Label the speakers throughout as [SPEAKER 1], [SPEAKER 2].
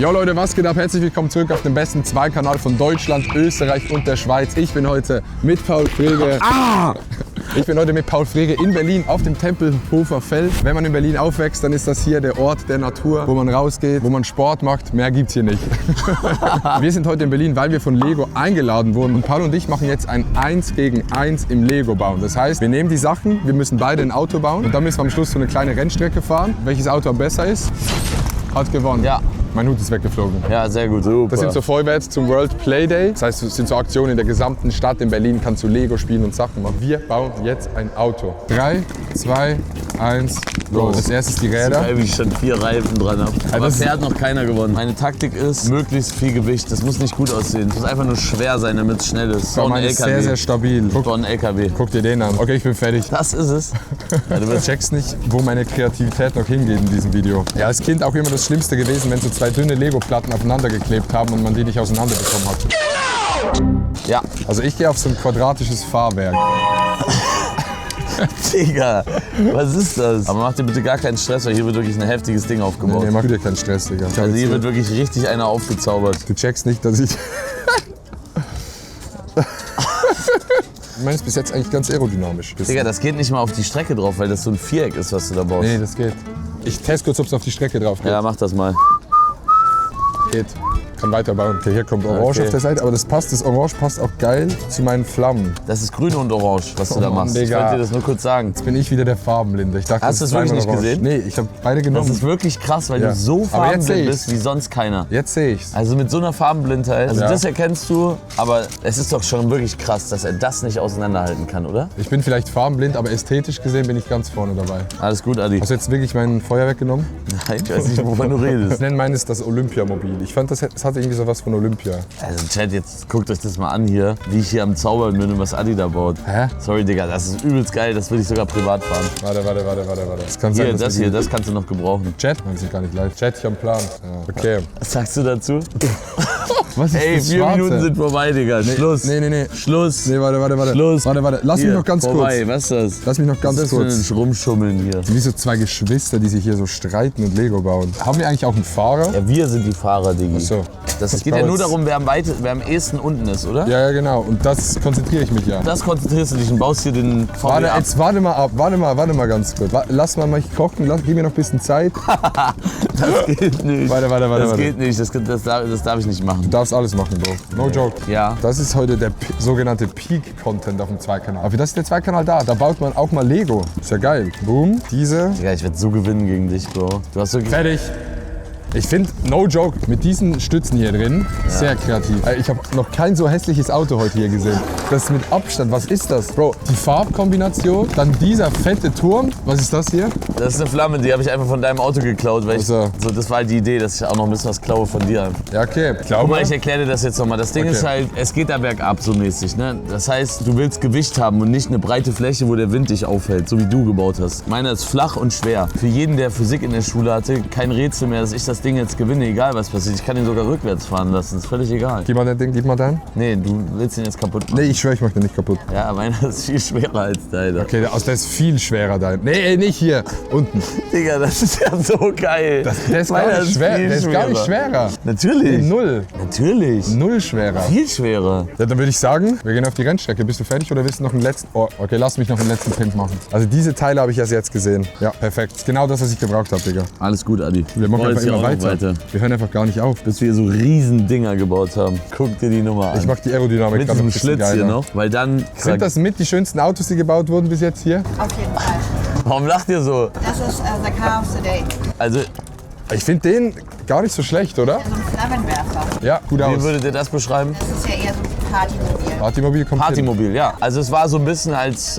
[SPEAKER 1] Jo Leute, was geht ab? Herzlich willkommen zurück auf dem besten Zweikanal von Deutschland, Österreich und der Schweiz. Ich bin heute mit Paul Frege. Ich bin heute mit Paul Frege in Berlin auf dem Tempelhofer Feld. Wenn man in Berlin aufwächst, dann ist das hier der Ort der Natur, wo man rausgeht, wo man Sport macht. Mehr gibt's hier nicht. Wir sind heute in Berlin, weil wir von Lego eingeladen wurden. Und Paul und ich machen jetzt ein 1 gegen 1 im Lego bauen. Das heißt, wir nehmen die Sachen, wir müssen beide ein Auto bauen und dann müssen wir am Schluss so eine kleine Rennstrecke fahren. Welches Auto am besser ist, hat gewonnen.
[SPEAKER 2] Ja.
[SPEAKER 1] Mein Hut ist weggeflogen.
[SPEAKER 2] Ja, sehr gut, super.
[SPEAKER 1] Das sind so Vorwärts zum World Play Day. Das heißt, es sind so Aktionen in der gesamten Stadt. In Berlin kannst du Lego spielen und Sachen machen. Wir bauen jetzt ein Auto. 3, 2, 1, los. Das erste ist die Räder.
[SPEAKER 2] Weil ich schon 4 Reifen dran habe. Aber
[SPEAKER 1] das
[SPEAKER 2] bisher hat noch keiner gewonnen. Meine Taktik ist, möglichst viel Gewicht. Das muss nicht gut aussehen. Es muss einfach nur schwer sein, damit es schnell ist.
[SPEAKER 1] So, meine ist sehr, sehr stabil.
[SPEAKER 2] So ein LKW.
[SPEAKER 1] Guck dir den an. Okay, ich bin fertig.
[SPEAKER 2] Das ist es.
[SPEAKER 1] Ja, du checkst nicht, wo meine Kreativität noch hingeht in diesem Video. Ja, als Kind auch immer das Schlimmste gewesen, wenn so 2 dünne Lego-Platten aufeinander geklebt haben und man die nicht auseinanderbekommen hat.
[SPEAKER 2] Ja.
[SPEAKER 1] Also ich gehe auf so ein quadratisches Fahrwerk.
[SPEAKER 2] Digga, was ist das? Aber mach dir bitte gar keinen Stress, weil hier wird wirklich ein heftiges Ding aufgebaut.
[SPEAKER 1] Nee, mach dir keinen Stress, Digga.
[SPEAKER 2] Also hier wird wirklich richtig einer aufgezaubert.
[SPEAKER 1] Du checkst nicht, dass ich... Ich meine, es ist bis jetzt eigentlich ganz aerodynamisch.
[SPEAKER 2] Digga, das geht nicht mal auf die Strecke drauf, weil das so ein Viereck ist, was du da baust.
[SPEAKER 1] Nee, das geht. Ich teste kurz, ob es auf die Strecke drauf geht.
[SPEAKER 2] Ja, mach das mal.
[SPEAKER 1] Geht. Kann weiterbauen. Okay, hier kommt Orange
[SPEAKER 2] Okay.
[SPEAKER 1] auf der Seite, aber das Orange passt auch geil zu meinen Flammen.
[SPEAKER 2] Das ist grün und orange, was du da
[SPEAKER 1] Mann,
[SPEAKER 2] machst.
[SPEAKER 1] Digga.
[SPEAKER 2] Ich wollte dir das nur kurz sagen.
[SPEAKER 1] Jetzt bin ich wieder der Farbenblinde. Ich dachte,
[SPEAKER 2] Hast
[SPEAKER 1] das
[SPEAKER 2] du
[SPEAKER 1] ist
[SPEAKER 2] es wirklich
[SPEAKER 1] zweimal
[SPEAKER 2] nicht
[SPEAKER 1] orange.
[SPEAKER 2] gesehen?
[SPEAKER 1] Nee, ich habe beide
[SPEAKER 2] Das
[SPEAKER 1] genommen.
[SPEAKER 2] ist wirklich krass, weil
[SPEAKER 1] Ja.
[SPEAKER 2] du so
[SPEAKER 1] Aber jetzt
[SPEAKER 2] farbenblind
[SPEAKER 1] seh
[SPEAKER 2] bist
[SPEAKER 1] ich's.
[SPEAKER 2] wie sonst keiner.
[SPEAKER 1] Jetzt sehe ich's.
[SPEAKER 2] Also mit so einer Farbenblindheit, also
[SPEAKER 1] Ja.
[SPEAKER 2] das erkennst du, aber es ist doch schon wirklich krass, dass er das nicht auseinanderhalten kann, oder?
[SPEAKER 1] Ich bin vielleicht farbenblind, aber ästhetisch gesehen bin ich ganz vorne dabei.
[SPEAKER 2] Alles gut, Adi.
[SPEAKER 1] Hast du jetzt wirklich mein Feuerwerk genommen?
[SPEAKER 2] Nein, ich weiß nicht, wovon du redest.
[SPEAKER 1] Ich nenne meines das Olympiamobil. Ich fand, das hatte irgendwie so was von Olympia.
[SPEAKER 2] Also Chat, jetzt guckt euch das mal an hier, wie ich hier am Zaubern bin und was Adi da baut.
[SPEAKER 1] Hä?
[SPEAKER 2] Sorry, Digga, das ist übelst geil, das will ich sogar privat fahren.
[SPEAKER 1] Warte. Das kann sein,
[SPEAKER 2] Hier,
[SPEAKER 1] dass
[SPEAKER 2] das
[SPEAKER 1] wir
[SPEAKER 2] hier,
[SPEAKER 1] die-
[SPEAKER 2] das kannst du noch gebrauchen.
[SPEAKER 1] Chat? Nein, sie gar nicht live. Chat, ich hab einen Plan. Ja. Okay.
[SPEAKER 2] Was sagst du dazu?
[SPEAKER 1] Was ist
[SPEAKER 2] Ey,
[SPEAKER 1] das
[SPEAKER 2] 4
[SPEAKER 1] Schwarze?
[SPEAKER 2] Minuten sind vorbei, Digga. Schluss.
[SPEAKER 1] Nee.
[SPEAKER 2] Schluss.
[SPEAKER 1] Nee, warte.
[SPEAKER 2] Schluss.
[SPEAKER 1] Warte. Lass mich
[SPEAKER 2] Hier,
[SPEAKER 1] noch ganz
[SPEAKER 2] vorbei.
[SPEAKER 1] kurz.
[SPEAKER 2] Was ist das?
[SPEAKER 1] Lass mich noch ganz
[SPEAKER 2] Was ist
[SPEAKER 1] kurz.
[SPEAKER 2] das für ein Rumschummeln hier?
[SPEAKER 1] Wie so 2 Geschwister, die sich hier so streiten und Lego bauen. Haben wir eigentlich auch einen Fahrer?
[SPEAKER 2] Ja, wir sind die Fahrer, Digi.
[SPEAKER 1] So.
[SPEAKER 2] Das geht ja nur darum, wer am ehesten unten ist, oder?
[SPEAKER 1] Ja, genau. Und das konzentriere ich mich ja.
[SPEAKER 2] Das konzentrierst du dich und baust hier den VW
[SPEAKER 1] Warte,
[SPEAKER 2] ab.
[SPEAKER 1] jetzt warte mal ab. Warte mal ganz kurz. Lass mal mich kochen. Gib mir noch ein bisschen Zeit.
[SPEAKER 2] Das geht nicht.
[SPEAKER 1] Warte.
[SPEAKER 2] Das geht nicht, das darf ich nicht machen.
[SPEAKER 1] Du darfst alles machen, Bro. No joke.
[SPEAKER 2] Ja.
[SPEAKER 1] Das ist heute der sogenannte Peak-Content auf dem Zweikanal. Aber das ist der Zweikanal da. Da baut man auch mal Lego. Ist ja geil. Boom. Diese.
[SPEAKER 2] Digga, ich werde so gewinnen gegen dich, Bro. Du hast wirklich...
[SPEAKER 1] Fertig. Ich finde, no joke, mit diesen Stützen hier drin, sehr kreativ. Ich habe noch kein so hässliches Auto heute hier gesehen. Das ist mit Abstand, was ist das? Bro, die Farbkombination, dann dieser fette Turm. Was ist das hier?
[SPEAKER 2] Das ist eine Flamme, die habe ich einfach von deinem Auto geklaut, weil
[SPEAKER 1] Also.
[SPEAKER 2] das war halt die Idee, dass ich auch noch ein bisschen was klaue von dir.
[SPEAKER 1] Ja, okay.
[SPEAKER 2] Guck
[SPEAKER 1] Glaube.
[SPEAKER 2] mal, ich erkläre dir das jetzt nochmal. Das Ding
[SPEAKER 1] Okay.
[SPEAKER 2] ist halt, es geht da bergab so mäßig. Ne? Das heißt, du willst Gewicht haben und nicht eine breite Fläche, wo der Wind dich aufhält, so wie du gebaut hast. Meiner ist flach und schwer. Für jeden, der Physik in der Schule hatte, kein Rätsel mehr, dass ich das Ding jetzt gewinne, egal was passiert. Ich kann ihn sogar rückwärts fahren lassen, ist völlig egal.
[SPEAKER 1] Gib mal dein Ding, gib mal dein.
[SPEAKER 2] Nee, du willst ihn jetzt kaputt machen.
[SPEAKER 1] Nee, ich schwöre, ich mach den nicht kaputt.
[SPEAKER 2] Ja, meiner ist viel schwerer als deiner.
[SPEAKER 1] Okay, der ist viel schwerer dein. Nee, nicht hier. Unten.
[SPEAKER 2] Digga, das ist ja so geil.
[SPEAKER 1] Der ist gar
[SPEAKER 2] Meiner
[SPEAKER 1] nicht schwer.
[SPEAKER 2] viel
[SPEAKER 1] Der ist gar nicht schwerer.
[SPEAKER 2] Natürlich.
[SPEAKER 1] Null.
[SPEAKER 2] Natürlich.
[SPEAKER 1] Null schwerer.
[SPEAKER 2] Viel schwerer.
[SPEAKER 1] Ja, dann würde ich sagen, wir gehen auf die Rennstrecke. Bist du fertig oder willst du noch einen letzten? Oh, okay, lass mich noch einen letzten Pimp machen. Also diese Teile habe ich erst jetzt gesehen. Ja, perfekt. Ist genau das, was ich gebraucht habe, Digga.
[SPEAKER 2] Alles gut, Adi.
[SPEAKER 1] Wir machen
[SPEAKER 2] Freut
[SPEAKER 1] einfach
[SPEAKER 2] sich
[SPEAKER 1] immer
[SPEAKER 2] auch noch
[SPEAKER 1] weiter. Wir hören einfach gar nicht auf.
[SPEAKER 2] Bis wir so riesen Dinger gebaut haben. Guck dir die Nummer an.
[SPEAKER 1] Ich mag die Aerodynamik
[SPEAKER 2] mit
[SPEAKER 1] gerade
[SPEAKER 2] diesem
[SPEAKER 1] ein bisschen
[SPEAKER 2] Schlitz hier
[SPEAKER 1] geiler.
[SPEAKER 2] noch, weil dann...
[SPEAKER 1] Sind das mit die schönsten Autos, die gebaut wurden bis jetzt hier?
[SPEAKER 3] Auf jeden Fall.
[SPEAKER 2] Warum lacht ihr so?
[SPEAKER 3] Das ist the car of the day.
[SPEAKER 2] Also,
[SPEAKER 1] Ich finde den gar nicht so schlecht, oder?
[SPEAKER 3] So ein Flammenwerfer.
[SPEAKER 1] Ja, gut
[SPEAKER 2] wie
[SPEAKER 1] aus.
[SPEAKER 2] würdet ihr das beschreiben?
[SPEAKER 3] Das ist ja eher so ein Partymobil.
[SPEAKER 1] Partymobil kommt hin.
[SPEAKER 2] Partymobil, ja. Also es war so ein bisschen als,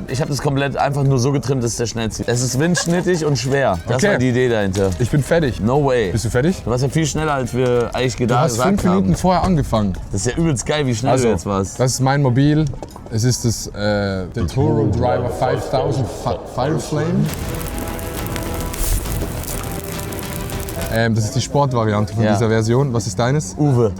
[SPEAKER 2] ich habe das komplett einfach nur so getrimmt, dass es der schnellste. Es ist windschnittig und schwer. Das
[SPEAKER 1] Okay.
[SPEAKER 2] war die Idee dahinter.
[SPEAKER 1] Ich bin fertig.
[SPEAKER 2] No way.
[SPEAKER 1] Bist du fertig?
[SPEAKER 2] Du warst ja viel schneller, als wir eigentlich
[SPEAKER 1] Du
[SPEAKER 2] gedacht
[SPEAKER 1] hast 5
[SPEAKER 2] gesagt
[SPEAKER 1] Minuten
[SPEAKER 2] haben.
[SPEAKER 1] vorher angefangen.
[SPEAKER 2] Das ist ja übelst geil, wie schnell du jetzt warst.
[SPEAKER 1] das ist mein Mobil. Es ist das der Toro Driver 5000 Fireflame. Das ist die Sportvariante von
[SPEAKER 2] Ja.
[SPEAKER 1] dieser Version. Was ist deines?
[SPEAKER 2] Uwe.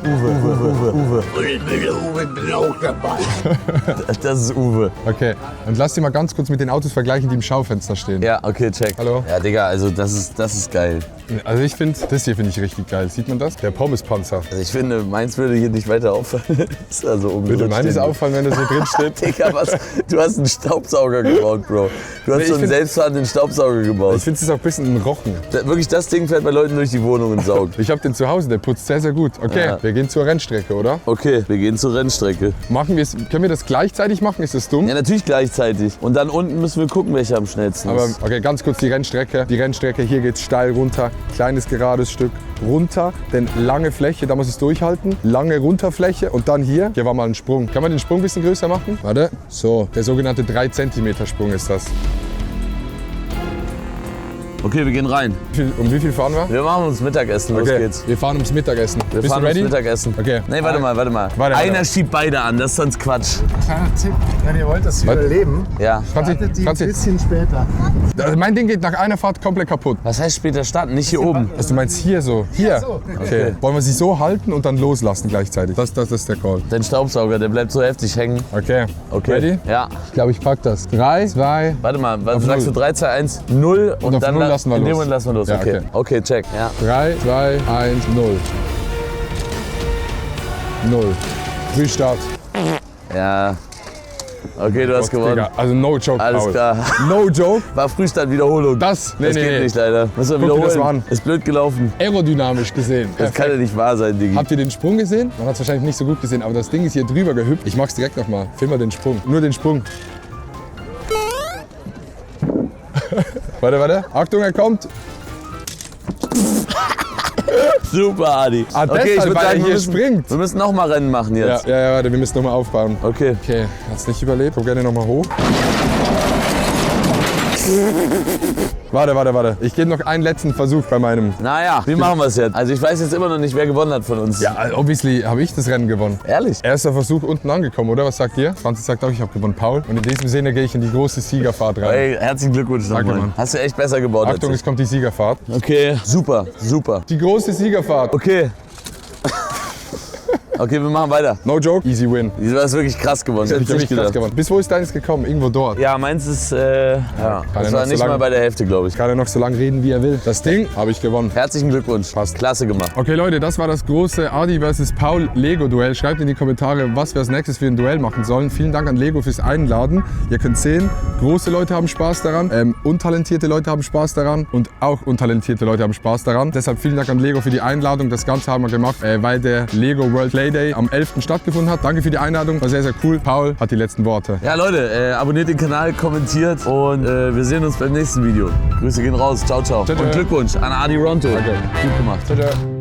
[SPEAKER 2] Das ist Uwe.
[SPEAKER 1] Okay, und lass dich mal ganz kurz mit den Autos vergleichen, die im Schaufenster stehen.
[SPEAKER 2] Ja, okay, check.
[SPEAKER 1] Hallo?
[SPEAKER 2] Ja, Digga, also das ist geil.
[SPEAKER 1] Also ich finde, das hier finde ich richtig geil. Sieht man das? Der Pommespanzer.
[SPEAKER 2] Also ich finde, meins würde hier nicht weiter auffallen. Das ist also
[SPEAKER 1] Würde meines auffallen, wenn das hier drin steht?
[SPEAKER 2] Digga, was? Du hast einen Staubsauger gebaut, Bro. Du hast
[SPEAKER 1] Nee,
[SPEAKER 2] so
[SPEAKER 1] ich
[SPEAKER 2] einen
[SPEAKER 1] find-
[SPEAKER 2] selbstfahrenden Staubsauger gebaut.
[SPEAKER 1] Ich finde, es ist auch ein bisschen ein Rochen.
[SPEAKER 2] Wirklich, das Ding fährt bei Leuten durch die Wohnung und saugt.
[SPEAKER 1] Ich habe den zu Hause, der putzt sehr, sehr gut. Okay,
[SPEAKER 2] Ja.
[SPEAKER 1] wir gehen zur Rennstrecke, oder?
[SPEAKER 2] Okay, wir gehen zur Rennstrecke.
[SPEAKER 1] Können wir das gleichzeitig machen? Ist das dumm?
[SPEAKER 2] Ja, natürlich gleichzeitig. Und dann unten müssen wir gucken, welcher am schnellsten
[SPEAKER 1] Aber
[SPEAKER 2] ist.
[SPEAKER 1] okay, ganz kurz die Rennstrecke. Die Rennstrecke, hier geht's steil runter, kleines gerades Stück runter, dann lange Fläche, da muss es durchhalten, lange Runterfläche und dann hier war mal ein Sprung. Kann man den Sprung ein bisschen größer machen? Warte, so, der sogenannte 3 cm Sprung ist das.
[SPEAKER 2] Okay, wir gehen rein.
[SPEAKER 1] Um wie viel fahren wir?
[SPEAKER 2] Wir machen uns Mittagessen, los
[SPEAKER 1] Okay,
[SPEAKER 2] geht's.
[SPEAKER 1] wir fahren ums Mittagessen.
[SPEAKER 2] Wir
[SPEAKER 1] Bist
[SPEAKER 2] fahren
[SPEAKER 1] du ready?
[SPEAKER 2] ums Mittagessen.
[SPEAKER 1] Okay.
[SPEAKER 2] Nee, warte mal.
[SPEAKER 1] Warte.
[SPEAKER 2] Einer schiebt beide an, das ist sonst Quatsch.
[SPEAKER 4] Kleiner Tipp, wenn ihr wollt, dass wir überleben,
[SPEAKER 2] Ja.
[SPEAKER 4] wartet die ein
[SPEAKER 1] Franzi,
[SPEAKER 4] bisschen später.
[SPEAKER 1] also mein Ding geht nach einer Fahrt komplett kaputt.
[SPEAKER 2] Was heißt später starten? Nicht hier oben.
[SPEAKER 1] Also du meinst hier so? Hier?
[SPEAKER 4] so.
[SPEAKER 1] Okay. Wollen wir sie so halten und dann loslassen gleichzeitig? Das ist der Call.
[SPEAKER 2] Dein Staubsauger, der bleibt so heftig hängen.
[SPEAKER 1] Okay.
[SPEAKER 2] Okay.
[SPEAKER 1] Ready?
[SPEAKER 2] Ja.
[SPEAKER 1] Ich glaube, ich pack das. 3, 2,
[SPEAKER 2] Warte mal, was
[SPEAKER 1] Auf
[SPEAKER 2] sagst du? 3, 2, 1, 0 und
[SPEAKER 1] auf
[SPEAKER 2] dann
[SPEAKER 1] null lassen wir
[SPEAKER 2] in dem
[SPEAKER 1] los.
[SPEAKER 2] Moment lassen wir los.
[SPEAKER 1] Ja,
[SPEAKER 2] okay.
[SPEAKER 1] okay.
[SPEAKER 2] Okay, check. Ja.
[SPEAKER 1] 3, 2, 1, 0. 0. Frühstart.
[SPEAKER 2] Ja. Okay, du hast
[SPEAKER 1] Gott,
[SPEAKER 2] gewonnen.
[SPEAKER 1] Digga, also no joke,
[SPEAKER 2] Alles
[SPEAKER 1] Paul.
[SPEAKER 2] klar.
[SPEAKER 1] No joke.
[SPEAKER 2] War Frühstart-Wiederholung.
[SPEAKER 1] Das?
[SPEAKER 2] Das geht nicht leider. Müssen wir
[SPEAKER 1] Guck dir
[SPEAKER 2] wiederholen.
[SPEAKER 1] das mal an.
[SPEAKER 2] Ist blöd gelaufen.
[SPEAKER 1] Aerodynamisch gesehen.
[SPEAKER 2] Das kann ja nicht wahr sein, Diggi.
[SPEAKER 1] Habt ihr den Sprung gesehen? Man hat es wahrscheinlich nicht so gut gesehen, aber das Ding ist hier drüber gehüpft. Ich mach's direkt nochmal. Film mal den Sprung. Nur den Sprung. Warte. Achtung, er kommt.
[SPEAKER 2] Super, Adi.
[SPEAKER 1] Ah, deshalb, weil er hier springt.
[SPEAKER 2] Wir müssen noch mal Rennen machen jetzt.
[SPEAKER 1] Ja, warte, wir müssen nochmal aufbauen.
[SPEAKER 2] Okay.
[SPEAKER 1] Okay, hat's nicht überlebt. Komm gerne nochmal hoch. Warte. Ich gebe noch einen letzten Versuch bei meinem.
[SPEAKER 2] Naja, wie machen wir es jetzt? Also ich weiß jetzt immer noch nicht, wer gewonnen hat von uns.
[SPEAKER 1] Ja, obviously habe ich das Rennen gewonnen.
[SPEAKER 2] Ehrlich?
[SPEAKER 1] Erster Versuch unten angekommen, oder? Was sagt ihr? Franzi sagt auch, ich habe gewonnen. Paul. Und in diesem Sinne gehe ich in die große Siegerfahrt rein.
[SPEAKER 2] Ey, herzlichen Glückwunsch
[SPEAKER 1] Danke,
[SPEAKER 2] nochmal.
[SPEAKER 1] Mann.
[SPEAKER 2] Hast du echt besser gebaut
[SPEAKER 1] Achtung,
[SPEAKER 2] als
[SPEAKER 1] es kommt die Siegerfahrt.
[SPEAKER 2] ich. Okay, super.
[SPEAKER 1] Die große Siegerfahrt.
[SPEAKER 2] Okay. Okay, wir machen weiter.
[SPEAKER 1] No joke, easy win.
[SPEAKER 2] Du hast wirklich krass gewonnen.
[SPEAKER 1] Ich habe
[SPEAKER 2] Hätte
[SPEAKER 1] richtig krass gewonnen. Bis wo ist deines gekommen? Irgendwo dort.
[SPEAKER 2] Ja, meins ist, das
[SPEAKER 1] er
[SPEAKER 2] war
[SPEAKER 1] noch so
[SPEAKER 2] nicht
[SPEAKER 1] lange-
[SPEAKER 2] mal bei der Hälfte, glaube ich.
[SPEAKER 1] Kann er noch so lange reden, wie er will. Das Ding habe ich gewonnen.
[SPEAKER 2] Herzlichen Glückwunsch.
[SPEAKER 1] Passt.
[SPEAKER 2] Klasse gemacht.
[SPEAKER 1] Okay Leute, das war das große Adi vs. Paul Lego Duell. Schreibt in die Kommentare, was wir als nächstes für ein Duell machen sollen. Vielen Dank an Lego fürs Einladen. Ihr könnt sehen, große Leute haben Spaß daran, untalentierte Leute haben Spaß daran und auch untalentierte Leute haben Spaß daran. Deshalb vielen Dank an Lego für die Einladung. Das Ganze haben wir gemacht, weil der Lego World Play Day am 11. stattgefunden hat. Danke für die Einladung, war sehr, sehr cool. Paul hat die letzten Worte.
[SPEAKER 2] Ja, Leute, abonniert den Kanal, kommentiert und wir sehen uns beim nächsten Video. Grüße gehen raus. Ciao, ciao.
[SPEAKER 1] Ciao, ciao.
[SPEAKER 2] Und Glückwunsch an Adi Ronto.
[SPEAKER 1] Danke.
[SPEAKER 2] Gut gemacht.
[SPEAKER 1] Ciao, ciao.